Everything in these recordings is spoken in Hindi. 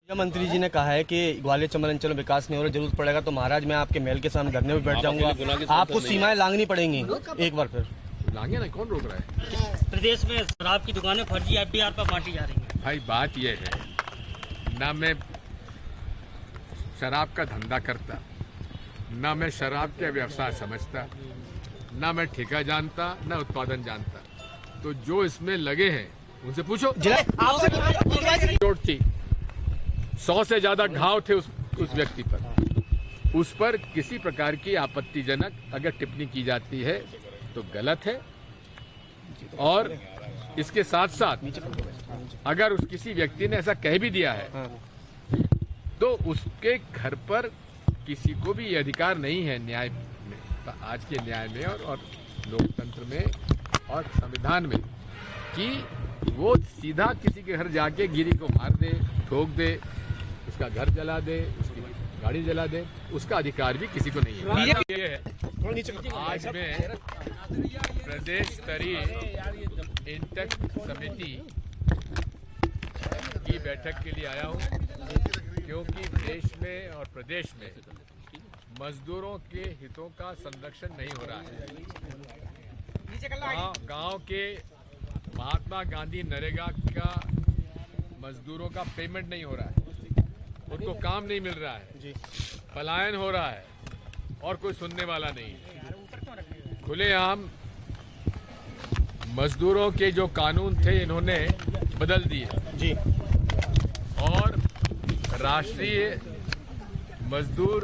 मंत्री जी ने कहा है कि ग्वालियर चंबल अंचल में विकास नहीं हो रहा, जरूरत पड़ेगा तो महाराज मैं आपके महल के सामने धरने में बैठ जाऊंगा, आपको सीमाएं लांघनी पड़ेंगी एक बार फिर। लांगे ना, कौन रोक रहा है? प्रदेश में शराब की दुकानें फर्जी एफडीआर पर बांटी जा रही हैं। भाई बात यह है, ना मैं शराब का धंधा करता, ना मैं शराब के व्यवसाय समझता, ना मैं ठेका जानता, ना उत्पादन जानता। तो जो इसमें लगे हैं उनसे पूछो। चोट थी, 100 से ज्यादा घाव थे उस व्यक्ति पर। उस पर किसी प्रकार की आपत्तिजनक अगर टिप्पणी की जाती है तो गलत है। और इसके साथ साथ अगर उस किसी व्यक्ति ने ऐसा कह भी दिया है तो उसके घर पर किसी को भी ये अधिकार नहीं है न्याय में, आज के न्याय में और लोकतंत्र में और संविधान में, कि वो सीधा किसी के घर जाके गिरी को मार दे, ठोक दे, उसका घर जला दे, उसकी गाड़ी जला दे। उसका अधिकार भी किसी को नहीं है। ये है, आज मैं प्रदेश स्तरीय इंटक समिति की बैठक के लिए आया हूँ, क्योंकि देश में और प्रदेश में मजदूरों के हितों का संरक्षण नहीं हो रहा है। गांव के महात्मा गांधी नरेगा का मजदूरों का पेमेंट नहीं हो रहा है, उनको काम नहीं मिल रहा है, पलायन हो रहा है और कोई सुनने वाला नहीं है। खुलेआम मजदूरों के जो कानून थे इन्होंने बदल दिए जी, और राष्ट्रीय मजदूर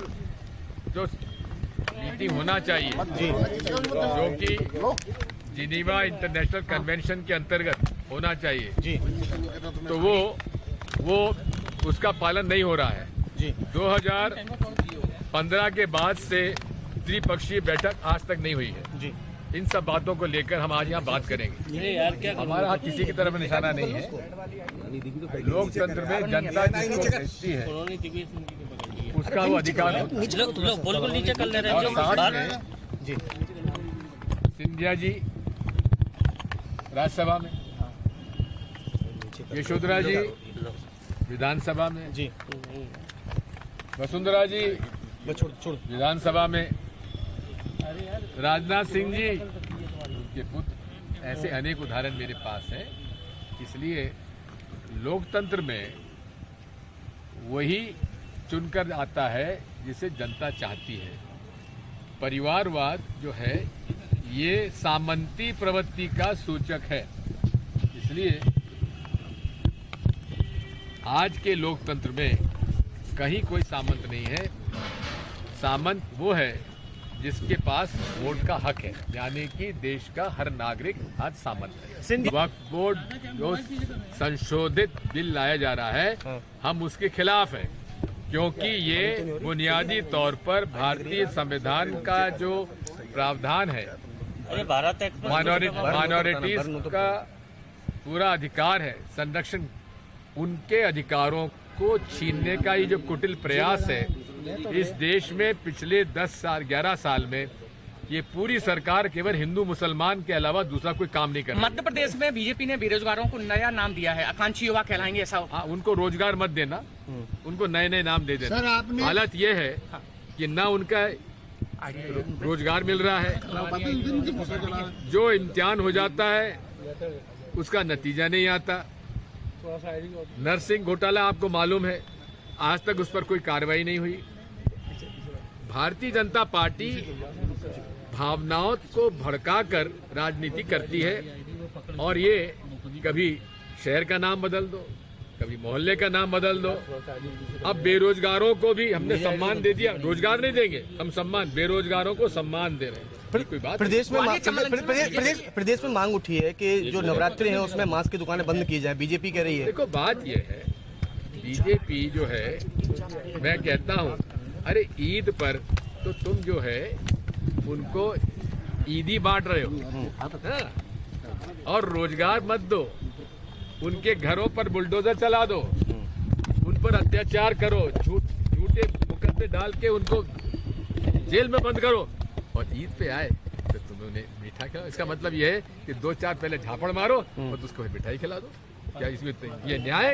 जो नीति होना चाहिए जी, जो कि जिनीवा इंटरनेशनल कन्वेंशन के अंतर्गत होना चाहिए जी, तो वो उसका पालन नहीं हो रहा है जी। 2015 के बाद से त्रिपक्षीय बैठक आज तक नहीं हुई है जी। इन सब बातों को लेकर हम आज यहाँ बात करेंगे। हमारा हाथ किसी की तरफ निशाना नहीं है। लोकतंत्र में जनता जिसको भेजती है उसका वो अधिकार होता है। और साथ में जी सिंधिया जी राज्यसभा में, यशोधरा जी विधानसभा में जी, वसुंधरा जी विधानसभा में, राजनाथ सिंह जी उनके पुत्र, ऐसे अनेक उदाहरण मेरे पास हैं। इसलिए लोकतंत्र में वही चुनकर आता है जिसे जनता चाहती है। परिवारवाद जो है ये सामंती प्रवृत्ति का सूचक है। इसलिए आज के लोकतंत्र में कहीं कोई सामंत नहीं है। सामंत वो है जिसके पास वोट का हक है, यानी कि देश का हर नागरिक आज सामंत है। वक्फ बोर्ड जो संशोधित बिल लाया जा रहा है, हम उसके खिलाफ हैं, क्योंकि ये बुनियादी तौर पर भारतीय संविधान का जो प्रावधान है, माइनॉरिटीज का पूरा अधिकार है संरक्षण, उनके अधिकारों को छीनने का ये जो कुटिल प्रयास है इस देश में पिछले 11 साल में ये पूरी सरकार केवल हिंदू मुसलमान के अलावा दूसरा कोई काम नहीं कर रही। मध्य प्रदेश में बीजेपी ने बेरोजगारों को नया नाम दिया है, आकांक्षी युवा कहलाएंगे, ऐसा? हाँ, उनको रोजगार मत देना, उनको नए नए नाम दे देना। हालत ये है कि ना उनका रोजगार मिल रहा है, जो इम्तिहान हो जाता है उसका नतीजा नहीं आता। नर्सिंग घोटाला आपको मालूम है, आज तक उस पर कोई कार्रवाई नहीं हुई। भारतीय जनता पार्टी भावनाओं को भड़काकर राजनीति करती है, और ये कभी शहर का नाम बदल दो, कभी मोहल्ले का नाम बदल दो। अब बेरोजगारों को भी हमने सम्मान दे दिया, रोजगार नहीं देंगे हम, सम्मान, बेरोजगारों को सम्मान दे रहे हैं। कोई बात प्रदेश में मांग उठी है कि जो नवरात्रि है उसमें मांस की दुकानें बंद की जाए, बीजेपी कह रही है। देखो बात यह है, बीजेपी जो है, मैं कहता हूँ, अरे ईद पर तो तुम जो है उनको ईदी बांट रहे हो, और रोजगार मत दो, उनके घरों पर बुलडोजर चला दो, उन पर अत्याचार करो, झूठे मुकदमे डाल के उनको जेल में बंद करो, और ईद पे आए तो तुमने मीठा खिलाओ। इसका मतलब यह है कि 2-4 पहले झापड़ मारो और उसको मिठाई खिला दो। क्या इसमें ये न्याय है?